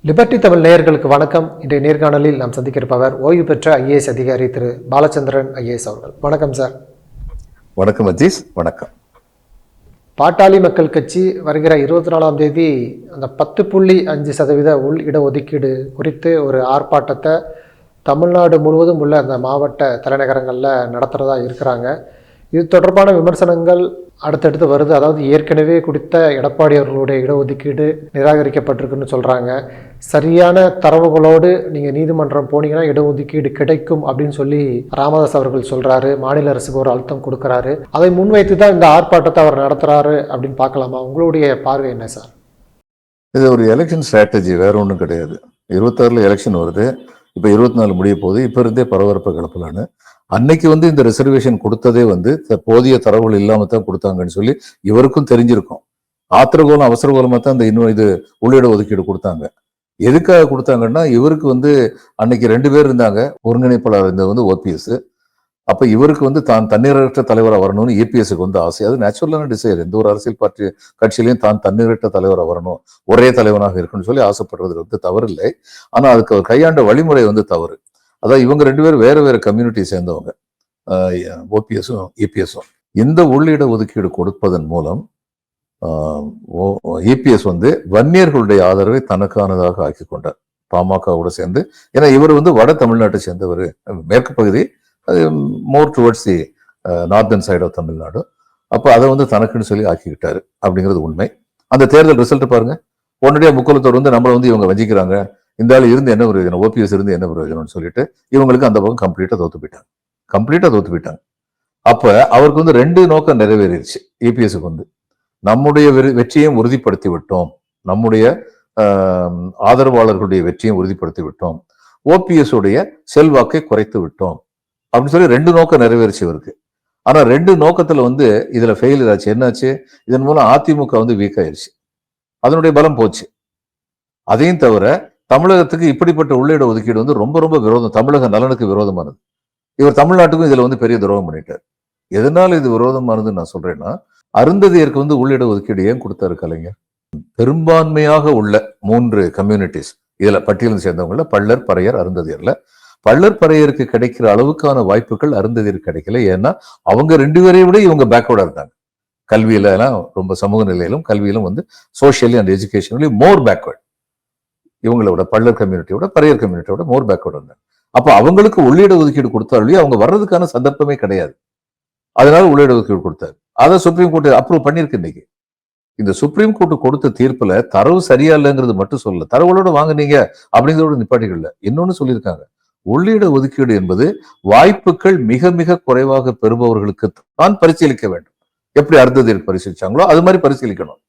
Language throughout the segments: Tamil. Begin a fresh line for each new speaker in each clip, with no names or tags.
லிபர்டி தமிழ் நேயர்களுக்கு வணக்கம். இன்றைய நேர்காணலில் நாம் சந்திக்கிருப்பவர் ஓய்வு பெற்ற ஐஏஎஸ் அதிகாரி திரு பாலச்சந்திரன் ஐஏஎஸ் அவர்கள். வணக்கம் சார்.
வணக்கம் அஜீஸ். வணக்கம்.
பாட்டாளி மக்கள் கட்சி வருகிற 24ஆம் தேதி அந்த 10.5% உள் இடஒதுக்கீடு குறித்து ஒரு ஆர்ப்பாட்டத்தை தமிழ்நாடு முழுவதும் உள்ள அந்த மாவட்ட தலைநகரங்களில் நடத்துகிறதா இருக்கிறாங்க. இது தொடர்பான விமர்சனங்கள் அடுத்தடுத்து வருது. அதாவது ஏற்கனவே குறித்த எடப்பாடி அவர்களுடைய இடஒதுக்கீடு நிராகரிக்கப்பட்டிருக்குன்னு சொல்கிறாங்க. சரியான தரவுகளோடு நீங்கள் நீதிமன்றம் போனீங்கன்னா இடஒதுக்கீடு கிடைக்கும் அப்படின்னு சொல்லி ராமதாஸ் அவர்கள் சொல்கிறாரு. மாநில அரசுக்கு ஒரு அழுத்தம் கொடுக்குறாரு. அதை முன்வைத்து தான் இந்த ஆர்ப்பாட்டத்தை அவர் நடத்துகிறாரு அப்படின்னு பார்க்கலாமா? உங்களுடைய பார்வை என்ன சார்?
இது ஒரு எலெக்ஷன் ஸ்ட்ராட்டஜி, வேற ஒன்றும் கிடையாது. 26 எலெக்ஷன் வருது, இப்போ 24 முடிய போகுது. இப்போ இருந்தே பரபரப்பை கிளப்பலான்னு அன்னைக்கு இந்த ரிசர்வேஷன் கொடுத்ததே போதிய தரவுகள் இல்லாம தான் கொடுத்தாங்கன்னு சொல்லி இவருக்கும் தெரிஞ்சிருக்கும். ஆத்திரகோலம் அவசரகோலமா தான் இது உள்ளிட ஒதுக்கீடு கொடுத்தாங்க. எதுக்காக கொடுத்தாங்கன்னா, இவருக்கு அன்னைக்கு 2 பேர் இருந்தாங்க. ஒருங்கிணைப்பாளர் இருந்தது ஓபிஎஸ். அப்ப இவருக்கு தான் தண்ணீரற்ற தலைவராக வரணும்னு ஏபிஎஸ்க்கு ஆசை. அது நேச்சுரலான டிசைர். எந்த ஒரு அரசியல் கட்சியிலையும் தான் தண்ணீரற்ற தலைவராக வரணும், ஒரே தலைவனாக இருக்குன்னு சொல்லி ஆசைப்படுறது தவறு இல்லை. ஆனா அதுக்கு அவர் கையாண்ட வழிமுறை தவறு. அதான் இவங்க 2 பேரும் வேற வேற கம்யூனிட்டி சேர்ந்தவங்க, ஓபிஎஸும் ஏபிஎஸும். இந்த உள்ளிட ஒதுக்கீடு கொடுப்பதன் மூலம் ஏபிஎஸ் வன்னியர்களுடைய ஆதரவை தனக்கானதாக ஆக்கி கொண்டார், பாமகவோட சேர்ந்து. ஏன்னா இவர் வட தமிழ்நாட்டை சேர்ந்தவர், மேற்கு பகுதி, அது more towards the northern side of Tamil Nadu. அப்போ அதை தனக்குன்னு சொல்லி ஆக்கிக்கிட்டாரு அப்படிங்கிறது உண்மை. அந்த தேர்தல் ரிசல்ட் பாருங்க, உடனடியாக முக்குளத்தோர் நம்மளை இவங்க வஞ்சிக்கிறாங்க, இந்த ஆள் இருந்து என்ன பிரயோஜனம், ஓபிஎஸ் இருந்து என்ன பிரயோஜனம்னு சொல்லிட்டு இவங்களுக்கு அந்த பக்கம் கம்ப்ளீட்டா தோத்து போயிட்டாங்க. அப்ப அவருக்கு 2 நோக்கம் நிறைவேறிடுச்சு. ஏபிஎஸ்க்கு நம்முடைய வெற்றியையும் உறுதிப்படுத்தி விட்டோம், நம்முடைய ஆதரவாளர்களுடைய வெற்றியும் உறுதிப்படுத்தி விட்டோம், ஓபிஎஸ் உடைய செல்வாக்கை குறைத்து விட்டோம் அப்படின்னு சொல்லி 2 நோக்கம் நிறைவேறிச்சு இவருக்கு. ஆனா 2 நோக்கத்துல இதுல ஃபெயிலியர் ஆச்சு. என்னாச்சு? இதன் மூலம் அதிமுக வீக் ஆயிடுச்சு, அதனுடைய பலம் போச்சு. அதையும் தவிர தமிழகத்துக்கு இப்படிப்பட்ட உள்ளிட ஒதுக்கீடு ரொம்ப ரொம்ப விரோதம், தமிழக நலனுக்கு விரோதமானது. இவர் தமிழ்நாட்டுக்கும் இதுல பெரிய துரோகம் பண்ணிட்டார். எதனால இது விரோதமானதுன்னு நான் சொல்றேன்னா, அருந்ததியருக்கு உள்ளிட ஒதுக்கீடு ஏன் கொடுத்தாரு கலைஞர்? பெரும்பான்மையாக உள்ள 3 கம்யூனிட்டிஸ், இதுல பட்டியலில் சேர்ந்தவங்கள பள்ளர், பறையர், அருந்ததியர்ல பள்ளர் பறையருக்கு கிடைக்கிற அளவுக்கான வாய்ப்புகள் அருந்ததியருக்கு கிடைக்கல. ஏன்னா அவங்க 2 பேரையும் விட இவங்க பேக்வர்டா இருந்தாங்க. கல்வியில எல்லாம் ரொம்ப சமூக நிலையிலும் கல்வியிலும் socially and educationally more backward. இவங்களை விட பள்ளர் கம்யூனிட்டியோட பறையர் கம்யூனிட்டியோட மோர் பேக்வர்ட் இருந்தாங்க. அப்ப அவங்களுக்கு உள்ளிட ஒதுக்கீடு கொடுத்தாலும் அவங்க வர்றதுக்கான சந்தர்ப்பமே கிடையாது. அதனால உள்ளிட ஒதுக்கீடு கொடுத்தாரு. அதை சுப்ரீம் கோர்ட் அப்ரூவ் பண்ணிருக்கு. இன்னைக்கு இந்த சுப்ரீம் கோர்ட் கொடுத்த தீர்ப்புல தரவு சரியா இல்லைங்கிறது மட்டும் சொல்லல, தரவுகளோட வாங்கினீங்க அப்படிங்கிறதோட நிப்பாட்டிகள்ல இன்னொன்னு சொல்லியிருக்காங்க. உள்ளிட ஒதுக்கீடு என்பது வாய்ப்புகள் மிக மிக குறைவாக பெறுபவர்களுக்கு தான் பரிசீலிக்க வேண்டும். எப்படி அருந்ததியருக்கு பரிசீலிச்சாங்களோ அது மாதிரி பரிசீலிக்கணும்.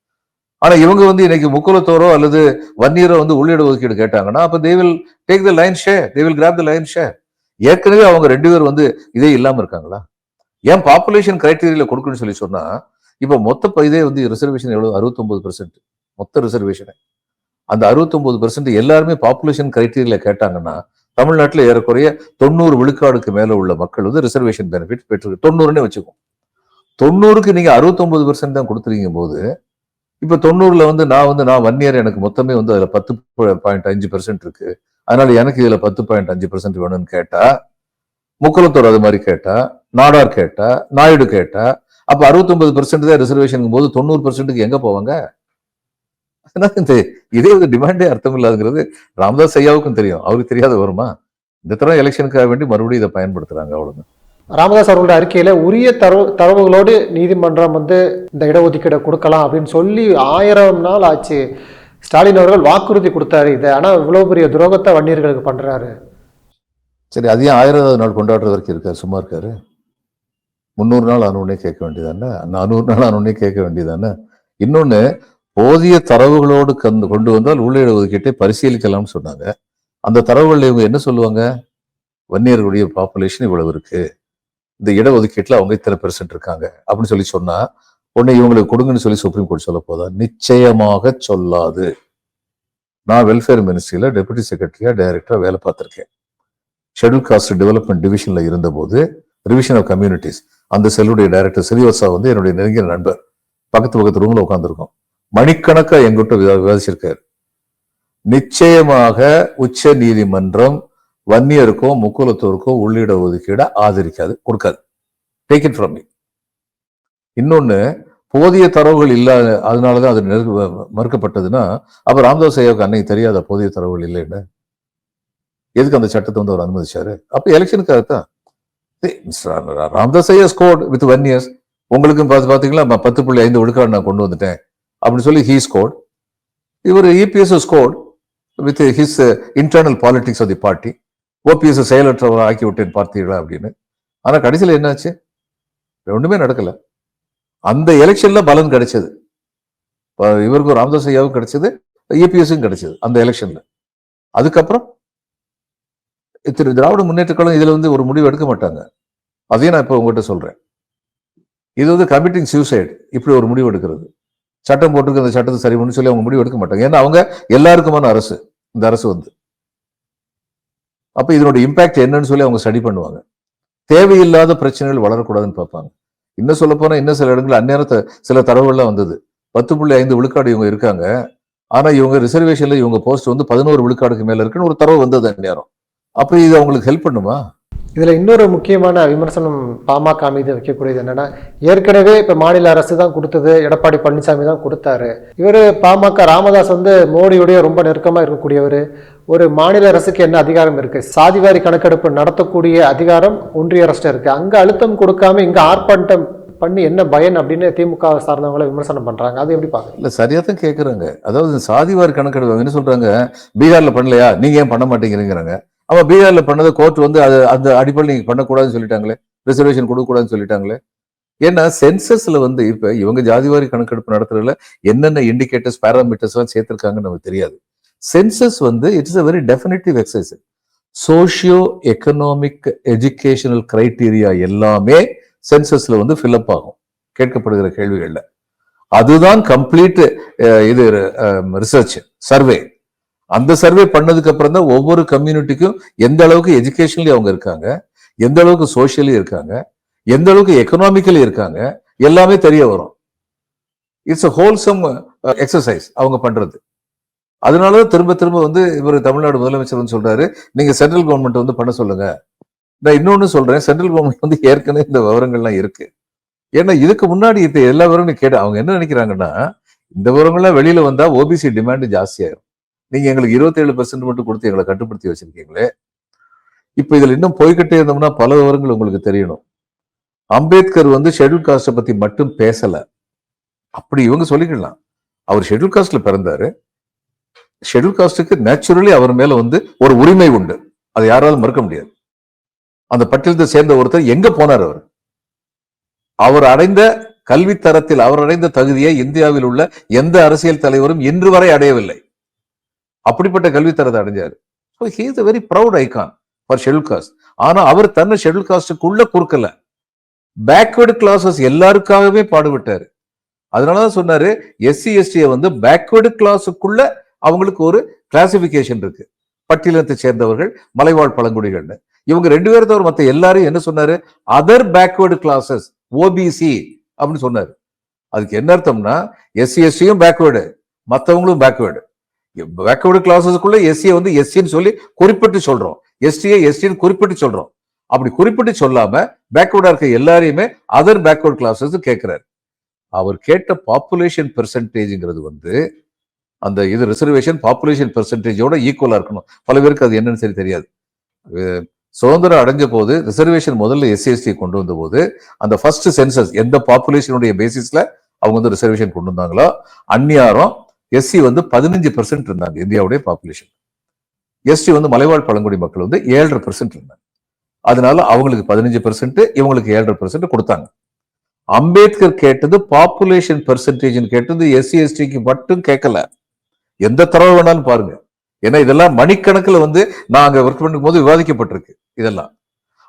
ஆனா இவங்க இன்னைக்கு முக்குலத்தோரோ அல்லது வன்னியரோ உள்ளிட ஒதுக்கீடு கேட்டாங்கன்னா, அப்ப they will take the lion's share, they will grab the lion's share. ஏற்கனவே அவங்க 2 பேர் இதே இல்லாம இருக்காங்களா? ஏன் பாப்புலேஷன் கிரைட்டீரியில கொடுக்குன்னு சொல்லி சொன்னா, இப்ப மொத்த இதே ரிசர்வேஷன் எவ்வளவு? 69%. மொத்த ரிசர்வேஷன் அந்த 69% எல்லாருமே பாப்புலேஷன் கிரைட்டீரியில கேட்டாங்கன்னா, தமிழ்நாட்டில் ஏறக்குறைய 90 விழுக்காடுக்கு மேல உள்ள மக்கள் ரிசர்வேஷன் பெனிஃபிட் பெற்று 90ன்னு வச்சுக்கோம். 90க்கு நீங்க 69% தான் கொடுத்துருக்கும் போது, இப்ப 90ல நான் வன்னியர், எனக்கு மொத்தமே அதுல 10.5% இருக்கு, அதனால எனக்கு இதுல 10.5% வேணும்னு கேட்டா, முக்குலத்தோர் அது மாதிரி கேட்டா, நாடார் கேட்டா, நாயுடு கேட்டா, அப்ப 69% தான் ரிசர்வேஷன் போது 90%க்கு எங்க போவாங்க? இதே டிமாண்டே அர்த்தம் இல்லாதுங்கிறது ராமதாஸ் ஐயாவுக்கும் தெரியும், அவருக்கு தெரியாத வருமா? இந்த தடவை எலெக்ஷனுக்காக வேண்டி மறுபடியும் இதை பயன்படுத்துறாங்க, அவ்வளவுதான்.
ராமதாஸ் அவர்களுடைய அறிக்கையில உரிய தரவுகளோடு நீதிமன்றம் இந்த இடஒதுக்கீடை கொடுக்கலாம் அப்படின்னு சொல்லி 1000 நாள் ஆச்சு. ஸ்டாலின் அவர்கள் வாக்குறுதி கொடுத்தாரு இதை. ஆனா இவ்வளவு பெரிய துரோகத்தை வன்னியர்களுக்கு பண்றாரு.
சரி, அதையும் 1000வது நாள் கொண்டாடுற வரைக்கும் இருக்காரு, சும்மா இருக்காரு? 300 நாள் ஆனோடனே கேட்க வேண்டியதானே, 400 நாள் ஆனோடனே கேட்க வேண்டியதானே. இன்னொன்னு, போதிய தரவுகளோடு கொண்டு வந்தால் உள்ளிட ஒதுக்கீட்டை பரிசீலிக்கலாம்னு சொன்னாங்க. அந்த தரவுகள் இவங்க என்ன சொல்லுவாங்க? வன்னியர்களுடைய பாப்புலேஷன் இவ்வளவு இருக்கு, இந்த இடஒதுக்கீட்டுல அவங்க இத்தனை % இருக்காங்க அப்படின்னு சொல்லி சொன்னா உடனே இவங்களுக்கு கொடுங்கன்னு சொல்லி சுப்ரீம் கோர்ட் சொல்ல போதா? நிச்சயமாக சொல்லாது. நான் வெல்ஃபேர் மினிஸ்ட்ரியில டெபுட்டி செக்ரட்டரியா டைரக்டரா வேலை பார்த்திருக்கேன். ஷெட்யூல் காஸ்ட் டெவலப்மெண்ட் டிவிஷன்ல இருந்த போது ரிவிஷன் ஆஃப் கம்யூனிட்டிஸ் அந்த செல்லுடைய டைரக்டர் ஸ்ரீவத்சா என்னுடைய நெருங்கிய நண்பர். பக்கத்து ரூம்ல உட்காந்துருக்கோம். மணிக்கணக்கா எங்கிட்ட விவாதிச்சிருக்காரு. நிச்சயமாக உச்ச நீதிமன்றம் வன்னியருக்கும் முக்குலத்தோருக்கும் உள்ளிட ஒதுக்கீட ஆதரிக்காது, கொடுக்காது. Take it from me. இன்னொன்னு, போதிய தரவுகள் இல்லாத அதனாலதான் அது மறுக்கப்பட்டதுன்னா, அப்ப ராமதாஸ் ஐயாவுக்கு அன்னைக்கு தெரியாத போதிய தரவுகள் இல்லைன்னு எதுக்கு அந்த சட்டத்தை வந்து அவர் அனுமதிச்சாரு? அப்ப எலெக்ஷனுக்காகத்தான். ராமதாஸ் ஐயா ஸ்கோர்ட் வித் 1 years. உங்களுக்கும் பாத்தீங்களா 10.5 விழுக்காடு நான் கொண்டு வந்துட்டேன் அப்படின்னு சொல்லி ஹீ ஸ்கோர்ட். இவர் EPS scored with his internal politics of the party. OPS செயலற்றவர் ஆக்கி விட்டேன் பார்த்தீங்களா அப்படின்னு. ஆனா கடைசியில் என்னாச்சு? ஒண்ணுமே நடக்கல. அந்த எலெக்ஷன்ல பலன் கிடைச்சது, இவருக்கும் ராமதாஸ் ஐயாவுக்கும் கிடைச்சது, இபிஎஸ்க்கும் கிடைச்சது அந்த எலெக்ஷன்ல. அதுக்கப்புறம் திரு திராவிட முன்னேற்ற கழகம் இதுல வந்து ஒரு முடிவு எடுக்க மாட்டாங்க. அதையும் நான் இப்ப உங்ககிட்ட சொல்றேன். இது வந்து கமிட்டிங் சூசைட். இப்படி ஒரு முடிவு எடுக்கிறது, சட்டம் போட்டிருக்கு, அந்த சட்டத்தை சரி பண்ணு சொல்லி அவங்க முடிவு எடுக்க மாட்டாங்க. ஏன்னா அவங்க எல்லாருக்குமான அரசு இந்த அரசு வந்து. அப்ப இதனோட இம்பாக்ட் என்னன்னு சொல்லி அவங்க ஸ்டடி பண்ணுவாங்க. தேவையில்லாத பிரச்சனைகள் வளரக்கூடாதுன்னு பார்ப்பாங்க. இன்னும் சொல்ல போனா இன்னும் சில இடங்கள் அந்நேரத்தை சில தரவுகள்லாம் வந்தது. 10.5 விழுக்காடு இவங்க இருக்காங்க, ஆனா இவங்க ரிசர்வேஷன்ல இவங்க போஸ்ட் வந்து 11 விழுக்காடுக்கு மேல இருக்குன்னு ஒரு தரவு வந்தது அந்நேரம். அப்ப இது அவங்களுக்கு ஹெல்ப் பண்ணுமா?
இதுல இன்னொரு முக்கியமான விமர்சனம் பாமக மீது வைக்கக்கூடியது என்னன்னா, ஏற்கனவே இப்ப மாநில அரசு தான் கொடுத்தது, எடப்பாடி பழனிசாமி தான் கொடுத்தாரு. இவர் பாமக ராமதாஸ் வந்து மோடியுடைய ரொம்ப நெருக்கமா இருக்கக்கூடியவர். ஒரு மாநில அரசுக்கு என்ன அதிகாரம் இருக்கு? சாதிவாரி கணக்கெடுப்பு நடத்தக்கூடிய அதிகாரம் ஒன்றிய அரசு இருக்கு. அங்க அழுத்தம் கொடுக்காம இங்க ஆர்ப்பாட்டம் பண்ணி என்ன பயன் அப்படின்னு திமுக சார்ந்தவங்களை விமர்சனம் பண்றாங்க. அது எப்படி பாக்குறீங்க? இல்ல,
சரியா தான் கேட்கறாங்க. அதாவது சாதிவாரி கணக்கெடுப்பு என்ன சொல்றாங்க, பீகார்ல பண்ணலையா, நீங்க ஏன் பண்ண மாட்டேங்கிறீங்கிறாங்க. அவன் பீகார்ல பண்ணதை கோர்ட் வந்து அந்த அடிப்படையில் நீங்க பண்ணக்கூடாதுன்னு சொல்லிட்டாங்களே, ரிசர்வேஷன் கொடுக்கக்கூடாதுன்னு சொல்லிட்டாங்களே. ஏன்னா சென்சஸ்ல வந்து இப்ப இவங்க ஜாதிவாரி கணக்கெடுப்பு நடத்துறதுல என்னென்ன இண்டிகேட்டர்ஸ் பேராமீட்டர்ஸ் எல்லாம் சேர்த்திருக்காங்கன்னு நமக்கு தெரியாது. சென்சஸ் வந்து it's a very definitive exercise. Socio economic educational criteria எல்லாமே சென்சஸ்ல வந்து ஃபில்அப் ஆகும் கேட்கப்படுகிற கேள்விகள்ல. அதுதான் கம்ப்ளீட் இது ரிசர்ச் சர்வே. அந்த சர்வே பண்ணதுக்கு அப்புறம் தான் ஒவ்வொரு கம்யூனிட்டிக்கும் எந்த அளவுக்கு எஜுகேஷனலி அவங்க இருக்காங்க, எந்த அளவுக்கு சோஷியலி இருக்காங்க, எந்த அளவுக்கு எக்கனாமிக்கலி இருக்காங்க, எல்லாமே தெரிய வரும். இட்ஸ் அ ஹோல்சம் எக்ஸசைஸ் அவங்க பண்றது. அதனாலதான் திரும்ப திரும்ப வந்து இவர் தமிழ்நாடு முதலமைச்சர் வந்து சொல்றாரு, நீங்க சென்ட்ரல் கவர்மெண்ட் வந்து பண்ண சொல்லுங்க. நான் இன்னொன்னு சொல்றேன், சென்ட்ரல் கவர்மெண்ட் வந்து ஏற்கனவே இந்த விவரங்கள்லாம் இருக்கு. ஏன்னா இதுக்கு முன்னாடி இப்ப எல்லா விவரங்களும் கேட்டு அவங்க என்ன நினைக்கிறாங்கன்னா, இந்த விவரங்கள்லாம் வெளியில வந்தா ஓபிசி டிமாண்ட் ஜாஸ்தியாயிரும். நீங்க எங்களுக்கு 27% மட்டும் கொடுத்து எங்களை கட்டுப்படுத்தி வச்சிருக்கீங்களே. இப்ப இதுல இன்னும் போய்கிட்டே இருந்தோம்னா பல விவரங்கள் உங்களுக்கு தெரியணும். அம்பேத்கர் வந்து ஷெட்யூல் காஸ்ட பத்தி மட்டும் பேசல, அப்படி இவங்க சொல்லிக்கலாம். அவர் ஷெட்யூல் காஸ்ட்ல பிறந்தாரு. ஷெட்யூல் காஸ்டுக்கு நேச்சுரலி அவர் மேல வந்து ஒரு உரிமை உண்டு, அதை யாராலும் மறுக்க முடியாது. அந்த பட்டியலத்தை சேர்ந்த ஒருத்தர் எங்க போனார்? அவர் அடைந்த கல்வி தரத்தில் அவர் அடைந்த தகுதியை இந்தியாவில் உள்ள எந்த அரசியல் தலைவரும் இன்று வரை அடையவில்லை. அப்படிப்பட்ட கல்வி தரத்தை அடைஞ்சாரு. So he is a very proud icon for scheduled caste. ஆனா அவர் தன்னை ஷெட்யூல் காஸ்டுக்குள்ள குறுக்கல, பேக்வர்டு கிளாஸஸ் எல்லாருக்காகவே பாடுபட்டாரு. அதனாலதான் சொன்னாரு, எஸ்சி எஸ்டியை வந்து பேக்வர்டு கிளாஸுக்குள்ள அவங்களுக்கு ஒரு கிளாசிபிகேஷன் இருக்கு. பட்டியலத்தை சேர்ந்தவர்கள், மலைவாழ் பழங்குடிகள், இவங்க 2 பேரை தவிர மற்ற எல்லாரும் என்ன சொன்னாரு, அதர் பேக்வர்டு கிளாஸஸ் ஓபிசி அப்படின்னு சொன்னாரு. அதுக்கு என்ன அர்த்தம்னா, எஸ்சி எஸ்டியும் பேக்வேர்டு, மற்றவங்களும் பேக்வேர்டு. பேக்வேர்டு கிளாஸஸ்க்குள்ள எஸ்சியை வந்து எஸ்சின்னு சொல்லி குறிப்பிட்டு சொல்றோம், எஸ்டியை எஸ்டின்னு குறிப்பிட்டு சொல்றோம். அப்படி குறிப்பிட்டு சொல்லாம பேக்வேர்டா இருக்க எல்லாரையுமே அதர் பேக்வேர்டு கிளாஸஸ் கேட்கிறாரு. அவர் கேட்ட பாப்புலேஷன் பெர்சன்டேஜ்ங்கிறது வந்து அந்த இது ரிசர்வேஷன் பாப்புலேஷன் பெர்சன்டேஜோட ஈக்குவலா இருக்கணும். பல பேருக்கு அது என்னன்னு சரி தெரியாது. சுதந்திரம் அடைஞ்ச போது ரிசர்வேஷன் முதல்ல எஸ்சி எஸ்டி கொண்டு வந்த போது அந்த ஃபர்ஸ்ட் சென்சஸ் எந்த பாப்புலேஷனுடைய பேசிஸ்ல அவங்க வந்து ரிசர்வேஷன் கொண்டு வந்தாங்களோ அந்நியாரம் எஸ்சி வந்து 15% இருந்தாங்க இந்தியாவுடைய பாப்புலேஷன். எஸ்டி வந்து மலைவாழ் பழங்குடி மக்கள் வந்து 7.5% இருந்தாங்க. அதனால அவங்களுக்கு 15%, இவங்களுக்கு 7.5% கொடுத்தாங்க. அம்பேத்கர் கேட்டது பாப்புலேஷன் பெர்சன்டேஜ் கேட்டது எஸ்சி எஸ்டிக்கு மட்டும் கேட்கல, எந்த தரவு வேணாலும் பாருங்க. ஏன்னா இதெல்லாம் மணிக்கணக்கில் வந்து நாங்க ஒர்க் பண்ணும் போது விவாதிக்கப்பட்டிருக்கு இதெல்லாம்.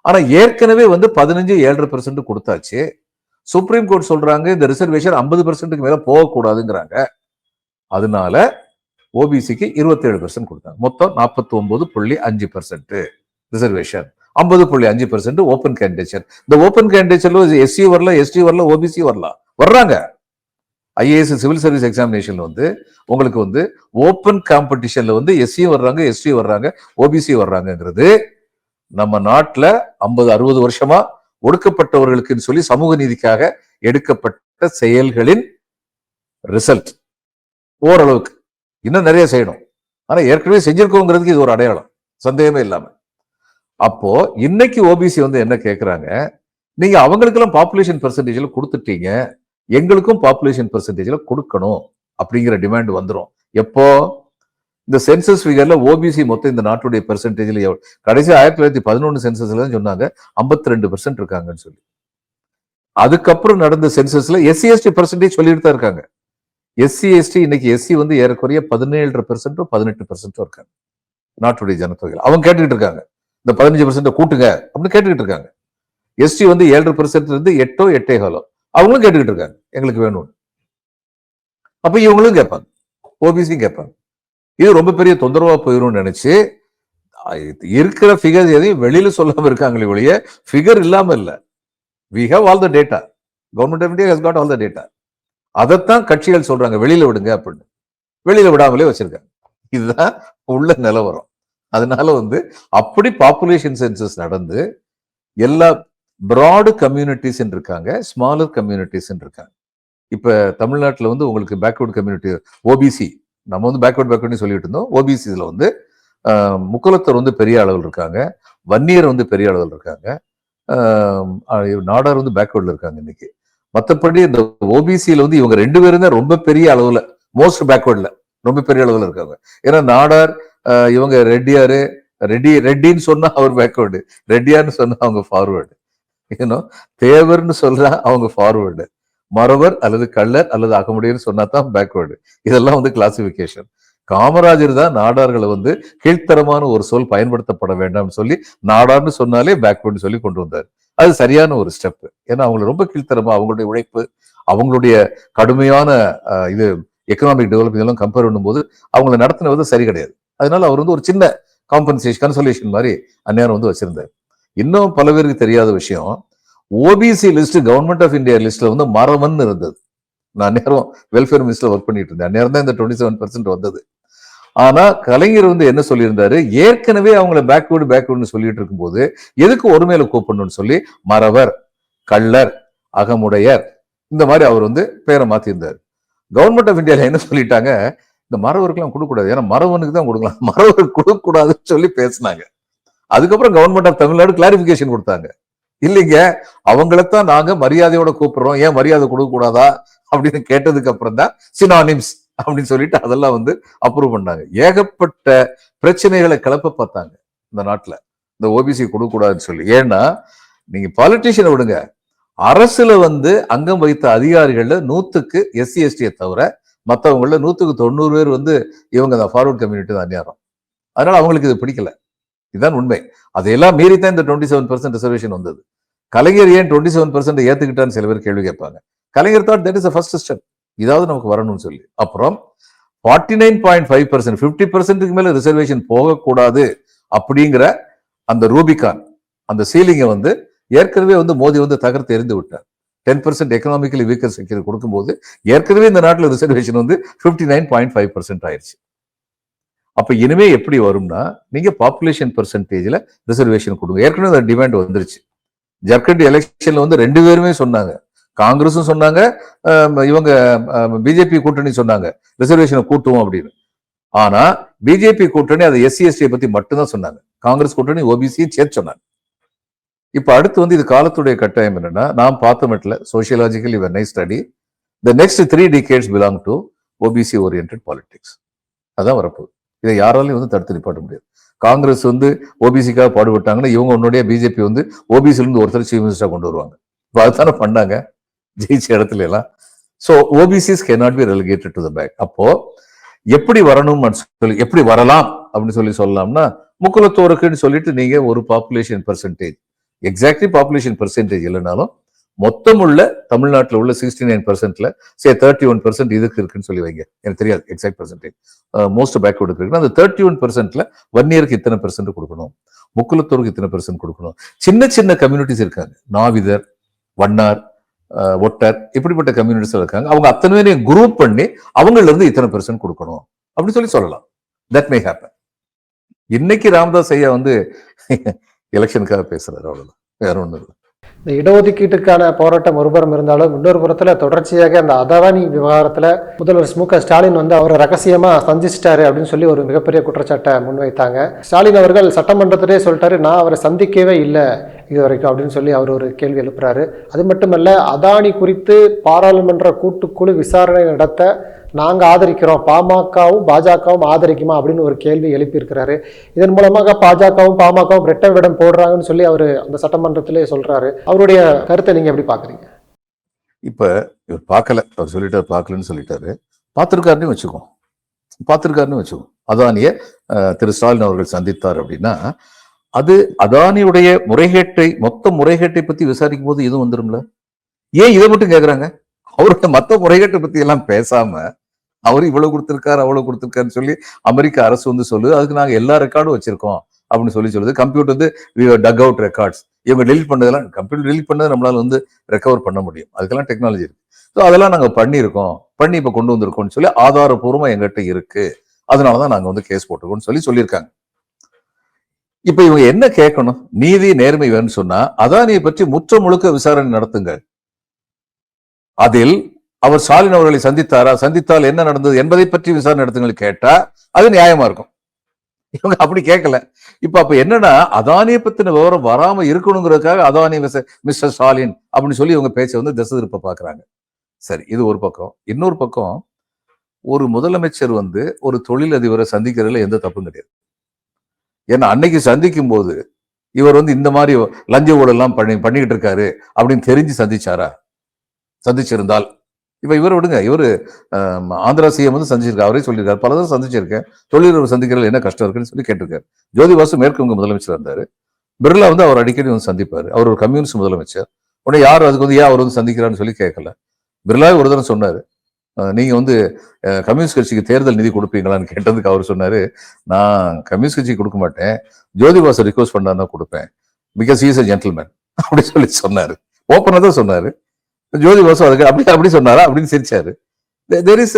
ஆனா ஏற்கனவே வந்து 15-7.5% கொடுத்தாச்சு. சுப்ரீம் கோர்ட் சொல்றாங்க இந்த ரிசர்வேஷன் 50%க்கு மேல போகக்கூடாதுங்கிறாங்க. அதனால ஓபிசிக்கு 27% கொடுத்தாங்க. மொத்தம் 49.5% ரிசர்வேஷன், 50.5% ஓபன் கேண்டிடேச்சர். இந்த ஓபன் கேண்டிடேச்சர்ல எஸ்சி வரல, எஸ்டி வரல, ஓபிசி வரல, வர்றாங்க. ஐஏஎஸ் சிவில் சர்வீஸ் எக்ஸாமினேஷன்ல வந்து உங்களுக்கு வந்து ஓப்பன் காம்படிஷன்ல வந்து எஸ்சியும் வர்றாங்க, எஸ்டி வர்றாங்க, ஓபிசி வர்றாங்கிறது நம்ம நாட்டுல 50-60 வருஷமா ஒடுக்கப்பட்டவர்களுக்கு சொல்லி சமூக நீதிக்காக எடுக்கப்பட்ட செயல்களின் ரிசல்ட். ஓரளவுக்கு இன்னும் நிறைய செய்யணும், ஆனா ஏற்கனவே செஞ்சிருக்கோங்கிறதுக்கு இது ஒரு அடையாளம், சந்தேகமே இல்லாம. அப்போ இன்னைக்கு ஓபிசி வந்து என்ன கேட்கிறாங்க, நீங்க அவங்களுக்கெல்லாம் பாப்புலேஷன் பெர்சன்டேஜ்ல கொடுத்துட்டீங்க, எங்களுக்கும் பாப்புலேஷன் பெர்சன்டேஜ்ல கொடுக்கணும் அப்படிங்கிற டிமாண்ட் வந்துடும். எப்போ இந்த சென்சஸ் ஃபிகர்ல ஓபிசி மொத்தம் இந்த நாட்டுடைய பெர்சன்டேஜ்ல கடைசி 1911 சென்சஸ்ல சொன்னாங்க 52% இருக்காங்கன்னு சொல்லி. அதுக்கப்புறம் நடந்த சென்சஸ்ல எஸ்சி எஸ்டி பெர்சன்டேஜ் சொல்லிட்டு தான் இருக்காங்க. எஸ்சி எஸ்டி இன்னைக்கு எஸ்சி வந்து ஏறக்குறைய 17.5% 18% இருக்காங்க நாட்டுடைய ஜனத்தொகையில். அவங்க கேட்டுக்கிட்டு இருக்காங்க இந்த 15% கூட்டுங்க அப்படின்னு கேட்டுக்கிட்டு இருக்காங்க. எஸ்டி வந்து 7% இருந்து 8 8.25 அவங்களும் கேட்டுக்கிட்டு இருக்காங்க எங்களுக்கு வேணும். அப்ப இவங்களும் கேட்பாங்க, ஓபிசியும் கேட்பாங்க. இது ரொம்ப பெரிய தொந்தரவா போயிடும்னு நினைச்சு இருக்கிற ஃபிகர் எதையும் வெளியில சொல்லாம இருக்காங்களே ஒழிய ஃபிகர் இல்லாம இல்ல. we have all the data, government of India has got all the data. அதைத்தான் கட்சிகள் சொல்றாங்க வெளியில விடுங்க அப்படின்னு, வெளியில விடாமலே வச்சிருக்காங்க. இதுதான் உள்ள நிலவரம். அதனால வந்து அப்படி பாப்புலேஷன் சென்சஸ் நடந்து எல்லா பிராடு கம்யூனிட்டிஸ் இருக்காங்க, ஸ்மாலர் கம்யூனிட்டிஸ் இருக்காங்க. இப்ப தமிழ்நாட்டில் வந்து உங்களுக்கு பேக்வர்ட் கம்யூனிட்டி ஓபிசி, நம்ம வந்து பேக்வர்ட் சொல்லிட்டு இருந்தோம். ஓபிசில வந்து முக்குலத்தர் வந்து பெரிய அளவில் இருக்காங்க, வன்னியர் வந்து பெரிய அளவில் இருக்காங்க, நாடார் வந்து பேக்வர்ட்ல இருக்காங்க இன்னைக்கு. மற்றபடி இந்த ஓபிசியில வந்து இவங்க 2 பேரும் தான் ரொம்ப பெரிய அளவுல, மோஸ்ட் பேக்வர்ட்ல ரொம்ப பெரிய அளவுல இருக்காங்க. ஏன்னா நாடார் இவங்க ரெட்டியாரு, ரெட்டின்னு சொன்னா அவர் பேக்வர்டு, ரெட்டியார்னு சொன்னா அவங்க ஃபார்வேர்டு, ஏன்னோ தேவர்னு சொல்றா அவங்க ஃபார்வேர்டு, மறவர் அல்லது கள்ளர் அல்லது அகமுடையர்னு சொன்னா தான் பேக்வேர்டு. இதெல்லாம் வந்து கிளாசிபிகேஷன். காமராஜர் தான் நாடார்களை வந்து கீழ்த்தரமான ஒரு சொல் பயன்படுத்தப்பட வேண்டாம்னு சொல்லி நாடார்னு சொன்னாலே பேக்வேர்டு சொல்லி கொண்டு வந்தார். அது சரியான ஒரு ஸ்டெப். ஏன்னா அவங்க ரொம்ப கீழ்த்தரமா அவங்களுடைய உழைப்பு, அவங்களுடைய கடுமையான இது எக்கனாமிக் டெவலப்மெண்ட் எல்லாம் கம்பேர் பண்ணும்போது அவங்களை நடத்தினது சரி கிடையாது. அதனால அவர் வந்து ஒரு சின்ன காம்பன்சேஷன் கன்சோலேஷன் மாதிரி அந்நேரம் வந்து வச்சிருந்தார். இன்னும் பல பேருக்கு தெரியாத விஷயம், OBC list government of India லிஸ்ட்ல வந்து மரவன் இருந்தது. நான் நேரம் வெல்ஃபேர் மினிஸ்டர் ஒர்க் பண்ணிட்டு இருந்தேன். நேரம் தான் இந்த 27% வந்தது. ஆனா கலைஞர் வந்து என்ன சொல்லியிருந்தாரு, ஏற்கனவே அவங்களை பேக்வேர்டு சொல்லிட்டு இருக்கும்போது எதுக்கு ஒரு மேல கூப்பிடணும்னு சொல்லி மறவர், கள்ளர், அகமுடையர் இந்த மாதிரி அவர் வந்து பேரை மாத்திருந்தாரு. கவர்மெண்ட் ஆஃப் இந்தியால என்ன சொல்லிட்டாங்க, இந்த மறவருக்கெல்லாம் கொடுக்கக்கூடாது, ஏன்னா மறவனுக்கு தான் கொடுக்கலாம், மறவருக்கு கொடுக்க கூடாதுன்னு சொல்லி பேசினாங்க. அதுக்கப்புறம் கவர்மெண்ட் ஆஃப் தமிழ்நாடு கிளாரிபிகேஷன் கொடுத்தாங்க, இல்லைங்க அவங்களைத்தான் நாங்க மரியாதையோட கூப்பிடுறோம், ஏன் மரியாதை கொடுக்க கூடாதா அப்படின்னு கேட்டதுக்கு அப்புறம் தான் சினானிம்ஸ் அப்படின்னு சொல்லிட்டு அதெல்லாம் வந்து அப்ரூவ் பண்ணாங்க. ஏகப்பட்ட பிரச்சனைகளை கிளப்ப பார்த்தாங்க இந்த நாட்டுல இந்த ஓபிசி கொடுக்க கூடாதுன்னு சொல்லி. ஏன்னா நீங்க பாலிட்டிஷியனை விடுங்க, அரசுல வந்து அங்கம் வைத்த அதிகாரிகள்ல 100க்கு எஸ்சி எஸ்டியை தவிர மற்றவங்கள 100க்கு 90 பேர் வந்து இவங்க தான் ஃபார்வர்ட் கம்யூனிட்டி தான் அந்நியாரம். அதனால அவங்களுக்கு இது பிடிக்கல, இதுதான் உண்மை. அதையெல்லாம் மீறித்தான் இந்த 27% ரிசர்வேஷன் வந்தது. கலைஞர் ஏன் 27% ஏத்துக்கிட்டான்னு சில பேர் கேள்வி கேட்பாங்க. Kalaignar thought that is the first step, இதாவது நமக்கு வரணும்னு சொல்லி. அப்புறம் 49.5% 50%க்கு மேல ரிசர்வேஷன் போகக்கூடாது அப்படிங்கிற அந்த ரூபிகான், அந்த சீலிங்கை வந்து ஏற்கனவே வந்து மோடி வந்து தகர்த்து எறிந்து விட்டார். 10% எக்கனாமிக்கலி வீக்கர் செக்யூரிட்டி கொடுக்கும்போது ஏற்கனவே இந்த நாட்டில் ரிசர்வேஷன் வந்து 59.5% ஆயிடுச்சு. அப்ப இனிமே எப்படி வரும்னா, நீங்க பாப்புலேஷன் பெர்சன்டேஜ்ல ரிசர்வேஷன் கொடுங்க. ஏற்கனவே அந்த டிமாண்ட் வந்துருச்சு. ஜர்க்கண்ட் எலெக்ஷன்ல வந்து 2 பேருமே சொன்னாங்க, காங்கிரஸும் சொன்னாங்க, இவங்க பிஜேபி கூட்டணி சொன்னாங்க ரிசர்வேஷனை கூட்டுவோம் அப்படின்னு. ஆனா பிஜேபி கூட்டணி அதை எஸ்சி எஸ்டியை பத்தி மட்டும்தான் சொன்னாங்க, காங்கிரஸ் கூட்டணி ஓபிசியும் சேர்த்து சொன்னாங்க. இப்ப அடுத்து வந்து இது காலத்துடைய கட்டாயம் என்னன்னா, நாம் பார்த்த மட்டும் சோசியலாஜிக்கலி when I study the next 3 decades belong to OBC oriented politics. அதான் வரப்போகுது. இதை யாராலையும் வந்து தடுத்து நிப்பாட்ட முடியாது. காங்கிரஸ் வந்து ஓபிசிக்காக பாடுபட்டாங்கன்னா இவங்க உன்னுடைய பிஜேபி வந்து ஓபிசில இருந்து ஒருத்தர் சீஃப் மினிஸ்டரா கொண்டு வருவாங்க. இப்போ அதுதானே பண்ணாங்க ஜெயிச்ச இடத்துல எல்லாம். So OBCs cannot be relegated to the back. அப்போ எப்படி வரணும் சொல்லி, எப்படி வரலாம் அப்படின்னு சொல்லலாம்னா, முக்குலத்தோருக்குன்னு சொல்லிட்டு நீங்க ஒரு population percentage, exactly population percentage இல்லைனாலும் மொத்தம் உள்ள தமிழ்நாட்டில் உள்ள 69%ல 31% இதுக்கு இருக்குன்னு சொல்லி வைங்க. எனக்கு தெரியாது எக்ஸாக்ட் பெர்சன்டேஜ், மோஸ்ட் பேக்வர்டு இருக்கு. அந்த 31%ல வன்னியருக்கு இத்தனை பெர்சன்ட் கொடுக்கணும், முக்குலத்தோருக்கு இத்தனை பெர்சன்ட் கொடுக்கணும். சின்ன சின்ன கம்யூனிட்டிஸ் இருக்காங்க, நாவிதர், வண்ணார், ஒட்டர், இப்படிப்பட்ட கம்யூனிட்டிஸ் இருக்காங்க. அவங்க அத்தனை பேரையும் குரூப் பண்ணி அவங்கள இருந்து இத்தனை பெர்சன்ட் கொடுக்கணும் அப்படின்னு சொல்லலாம். That may happen. இன்னைக்கு ராமதாஸ் ஐயா வந்து எலெக்ஷனுக்காக பேசுறாரு, அவ்வளவுதான், வேற ஒண்ணு இல்லை.
இந்த இடஒதுக்கீட்டுக்கான போராட்டம் ஒருபுறம் இருந்தாலும் இன்னொரு புறத்துல தொடர்ச்சியாக அந்த அதானி விவகாரத்துல முதல்வர் மு.க. ஸ்டாலின் வந்து அவரை ரகசியமா சந்திச்சிட்டாரு அப்படின்னு சொல்லி ஒரு மிகப்பெரிய குற்றச்சாட்டை முன்வைத்தாங்க. ஸ்டாலின் அவர்கள் சட்டமன்றத்திலே சொல்லிட்டாரு, நான் அவரை சந்திக்கவே இல்லை இது வரைக்கும் அப்படின்னு சொல்லி அவர் ஒரு கேள்வி எழுப்புறாரு. அது மட்டுமல்ல, அதானி குறித்து பாராளுமன்ற கூட்டுக்குழு விசாரணை நடத்த நாங்கள் ஆதரிக்கிறோம், பாமகவும் பாஜகவும் ஆதரிக்குமா அப்படின்னு ஒரு கேள்வி எழுப்பியிருக்கிறாரு. இதன் மூலமாக பாஜகவும் பாமகவும் ரெட்டை விடம் போடுறாங்கன்னு சொல்லி அவர் அந்த சட்டமன்றத்திலே சொல்றாரு. அவருடைய கருத்தை நீங்க எப்படி பாக்குறீங்க?
இப்ப இவர் பார்க்கல, அவர் சொல்லிட்டாரு, பார்க்கலன்னு சொல்லிட்டாரு. பார்த்திருக்காருன்னு வச்சுக்கோம். அதானிய திரு ஸ்டாலின் அவர்கள் சந்தித்தார் அப்படின்னா, அது அதானியுடைய முறைகேட்டை, மொத்த முறைகேட்டை பத்தி விசாரிக்கும் போது இதுவும் வந்துரும்ல. ஏன் இதை மட்டும் கேக்குறாங்க? அவரோட மத்த முறைகேட்டை பத்தி எல்லாம் பேசாம, அவர் இவ்வளவு கொடுத்திருக்காரு அவ்வளவு கொடுத்திருக்காருன்னு சொல்லி அமெரிக்க அரசு வந்து சொல்லுது, அதுக்கு நாங்க எல்லா ரெக்கார்டும் வச்சிருக்கோம் அப்படின்னு சொல்லுது. கம்ப்யூட்டர் வந்து டக் அவுட் ரெக்கார்ட்ஸ், இவங்க டெலிட் பண்ணதெல்லாம், கம்ப்யூட்டர் டெலிட் பண்ணதை நம்மளால வந்து ரெக்கவர் பண்ண முடியும், அதுக்கெல்லாம் டெக்னாலஜி இருக்கு. ஸோ அதெல்லாம் நாங்க பண்ணி இப்ப கொண்டு வந்திருக்கோம்னு சொல்லி ஆதாரபூர்வமா எங்கிட்ட இருக்கு, அதனாலதான் நாங்க வந்து கேஸ் போட்டிருக்கோம்னு சொல்லியிருக்காங்க. இப்ப இவங்க என்ன கேட்கணும்? நீதி நேர்மை வேணும்னு சொன்னா அதானியை பற்றி முற்ற முழுக்க விசாரணை நடத்துங்க. அதில் அவர் ஸ்டாலின் அவர்களை சந்தித்தால் என்ன நடந்தது என்பதை பற்றி விசாரணை நடத்துங்கள் கேட்டா அது நியாயமா இருக்கும். இவங்க அப்படி கேட்கல. அப்ப என்னன்னா, அதானியை பத்தின விவரம் வராம இருக்கணுங்கிறதுக்காக அதானி மிஸ்டர் ஸ்டாலின் அப்படின்னு சொல்லி இவங்க பேச்சை வந்து திசை திருப்ப பாக்குறாங்க. சரி, இது ஒரு பக்கம். இன்னொரு பக்கம், ஒரு முதலமைச்சர் வந்து ஒரு தொழிலதிபரை சந்திக்கிறதுல எந்த தப்பும் கிடையாது. ஏன்னா அன்னைக்கு சந்திக்கும் போது இவர் வந்து இந்த மாதிரி லஞ்ச ஊழல்லாம் பண்ணிக்கிட்டு இருக்காரு அப்படின்னு தெரிஞ்சு சந்திச்சிருந்தால், இப்ப இவர் விடுங்க, இவரு ஆந்திரா சிஎம் வந்து சந்திச்சிருக்காரு, அவரே சொல்லியிருக்காரு, பலரும் சந்திச்சிருக்கேன், தொழிலதிபர் சந்திக்கிறதுல என்ன கஷ்டம் இருக்குன்னு சொல்லி கேட்டிருக்காரு. ஜோதி பாசு மேற்கு வங்க முதலமைச்சர் இருந்தாரு, பிர்லா வந்து அவர் அடிக்கடி வந்து சந்திப்பாரு, அவர் ஒரு கம்யூனிஸ்ட் முதலமைச்சர். உடனே யாரும் அதுக்கு வந்து ஏன் அவர் வந்து சந்திக்கிறான்னு சொல்லி கேட்கல. பிர்லா ஒரு தடவை சொன்னாரு, நீங்க வந்து கம்யூனிஸ்ட் கட்சிக்கு தேர்தல் நிதி கொடுப்பீங்களான்னு கேட்டதுக்கு அவர் சொன்னாரு, நான் கம்யூனிஸ்ட் கட்சிக்கு கொடுக்க மாட்டேன், ஜோதி பாசு ரிக்வஸ்ட் பண்ணா கொடுப்பேன், because he is a gentleman அப்படி சொல்லி சொன்னாரு. ஓப்பனா தான் சொன்னாரு. ஜோதி பாசு அதுக்கு அப்படி சொன்னாரா அப்படின்னு சிரிச்சாரு. தேர் இஸ்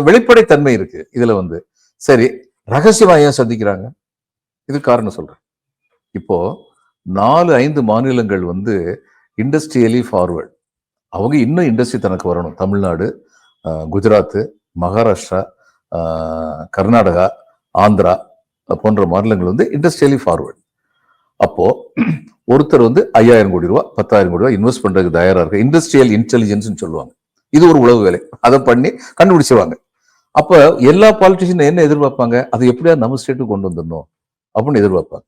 வெளிப்படைத்தன்மை இருக்கு இதுல வந்து. சரி, ரகசியமா ஏன் சந்திக்கிறாங்க? இது காரணம் சொல்றேன். இப்போ 4-5 மாநிலங்கள் வந்து இண்டஸ்ட்ரியலி ஃபார்வர்ட், அவங்க இன்னும் இண்டஸ்ட்ரி தனக்கு வரணும். தமிழ்நாடு, குஜராத், மகாராஷ்டிரா, கர்நாடகா, ஆந்திரா போன்ற மாநிலங்கள் வந்து இண்டஸ்ட்ரியலி ஃபார்வர்ட். அப்போ ஒருத்தர் வந்து 5000 கோடி ரூபாய் 10,000 கோடி ரூபாய் இன்வெஸ்ட் பண்றதுக்கு தயாரா இருக்கு. இண்டஸ்ட்ரியல் இன்டெலிஜென்ஸ் சொல்லுவாங்க. இது ஒரு உளவு வேலை, அதை பண்ணி கண்டுபிடிச்சிருவாங்க. அப்ப எல்லா பாலிட்டிஷியன் என்ன எதிர்பார்ப்பாங்க? அதை எப்படியா நம்ம ஸ்டேட்டுக்கு கொண்டு வந்துடணும் அப்படின்னு எதிர்பார்ப்பாங்க.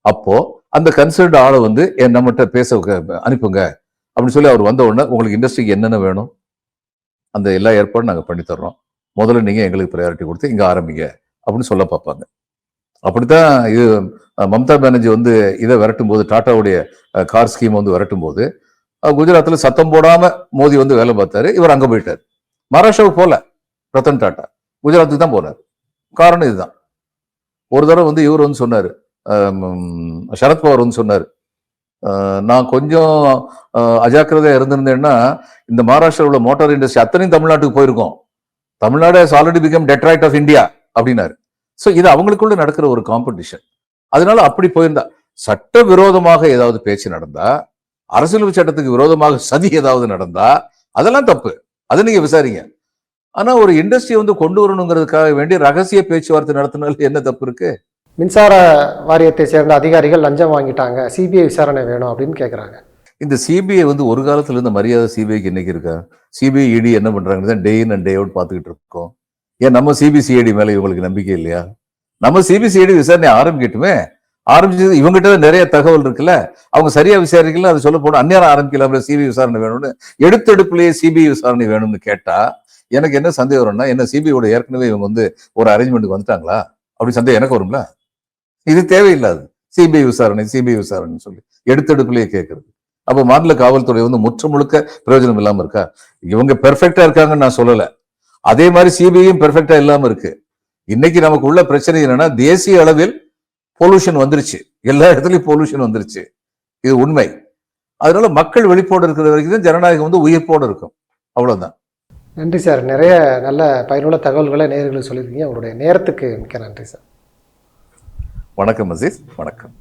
அப்போ அந்த கன்சர்ன்ட் ஆளை வந்து நம்மகிட்ட பேச அனுப்புங்க அப்படின்னு சொல்லி அவர் வந்த உடனே, உங்களுக்கு இண்டஸ்ட்ரிக்கு என்னென்ன வேணும் அந்த எல்லா ஏற்பாடும் நாங்க பண்ணி தர்றோம், முதல்ல நீங்க எங்களுக்கு ப்ரையாரிட்டி கொடுத்து இங்க ஆரம்பிங்க அப்படின்னு சொல்ல பார்ப்பாங்க. அப்படித்தான் இது மம்தா பானர்ஜி வந்து இதை விரட்டும் போது, டாட்டாவுடைய கார் ஸ்கீம் வந்து விரட்டும் போது, குஜராத்ல சத்தம் போடாம மோடி வந்து வேலை பார்த்தாரு, இவர் அங்க போயிட்டார். மகாராஷ்டிராவுக்கு போல ரத்தன் டாட்டா, குஜராத்துக்கு தான் போனார். காரணம் இதுதான். ஒரு தடவை வந்து இவர் வந்து சொன்னாரு, சரத்பவார் வந்து சொன்னாரு, நான் கொஞ்சம் அஜாக்கிரதையா இருந்திருந்தேன்னா இந்த மகாராஷ்டிரா உள்ள மோட்டார் இண்டஸ்ட்ரி அத்தனையும் தமிழ்நாட்டுக்கு போயிருக்கோம், Tamil Nadu has already become Detroit of India அப்படின்னாரு. சோ இது அவங்களுக்குள்ள நடக்கிற ஒரு காம்படிஷன். அதனால அப்படி போயிருந்தா, சட்ட விரோதமாக ஏதாவது பேச்சு நடந்தா, அரசியல் சட்டத்துக்கு விரோதமாக சதி ஏதாவது நடந்தா அதெல்லாம் தப்பு, அதை நீங்க விசாரிங்க. ஆனா ஒரு இண்டஸ்ட்ரி வந்து கொண்டு வரணுங்கிறதுக்காக வேண்டிய ரகசிய பேச்சுவார்த்தை நடத்தினால என்ன தப்பு இருக்கு?
மின்சார வாரியத்தை சேர்ந்த அதிகாரிகள் லஞ்சம் வாங்கிட்டாங்க, சிபிஐ விசாரணை வேணும் அப்படின்னு கேட்குறாங்க.
இந்த சிபிஐ வந்து ஒரு காலத்துல இருந்த மரியாதை சிபிஐக்கு இன்னைக்கு இருக்கா? சிபிஐ இடி என்ன பண்றாங்க டே இன் அண்ட் டே அவுட் பார்த்துக்கிட்டு இருக்கோம். ஏன் நம்ம சிபிசிஐடி மேல இவங்களுக்கு நம்பிக்கை இல்லையா? நம்ம சிபிசிஐடி விசாரணை ஆரம்பிக்கட்டுமே. ஆரம்பிச்சது இவங்ககிட்ட நிறைய தகவல் இருக்குல்ல, அவங்க சரியா விசாரிக்கல, அது சொல்ல போன அந்நேரம் ஆரம்பிக்கல சிபிஐ விசாரணை வேணும்னு, எடுத்தெடுப்புலயே சிபிஐ விசாரணை வேணும்னு கேட்டா எனக்கு என்ன சந்தேகம் வரும்னா, என்ன சிபிஐயோட ஏற்கனவே இவங்க வந்து ஒரு அரேஞ்ச்மெண்ட்டுக்கு வந்துட்டாங்களா அப்படி சந்தேகம் எனக்கு வரும்ல. இது தேவையில்லாது சிபிஐ விசாரணை சொல்லி எடுத்தெடுப்புலயே கேட்கறது. அப்ப மாநில காவல்துறை வந்து முற்ற முழுக்க பிரயோஜனம் இல்லாம இருக்கா? இவங்க பெர்ஃபெக்டா இருக்காங்கன்னு நான் சொல்லல, அதே மாதிரி சிபிஐயும் பெர்ஃபெக்டா இல்லாம இருக்கு. இன்னைக்கு நமக்கு உள்ள பிரச்சனை என்னன்னா, தேசிய அளவில் பொல்யூஷன் வந்துருச்சு, எல்லா இடத்துலயும் பொல்யூஷன் வந்துருச்சு, இது உண்மை. அதனால மக்கள் விழிப்போடு இருக்கிற வரைக்கும் தான் ஜனநாயகம் வந்து உயிர்ப்போடு இருக்கும். அவ்வளவுதான்.
நன்றி சார். நிறைய நல்ல பயனுள்ள தகவல்களை நேயர்களுக்கு சொல்லியிருக்கீங்க. உங்களுடைய நேரத்துக்கு மிக்க நன்றி சார்.
வணக்கம் அசீஸ். வணக்கம்.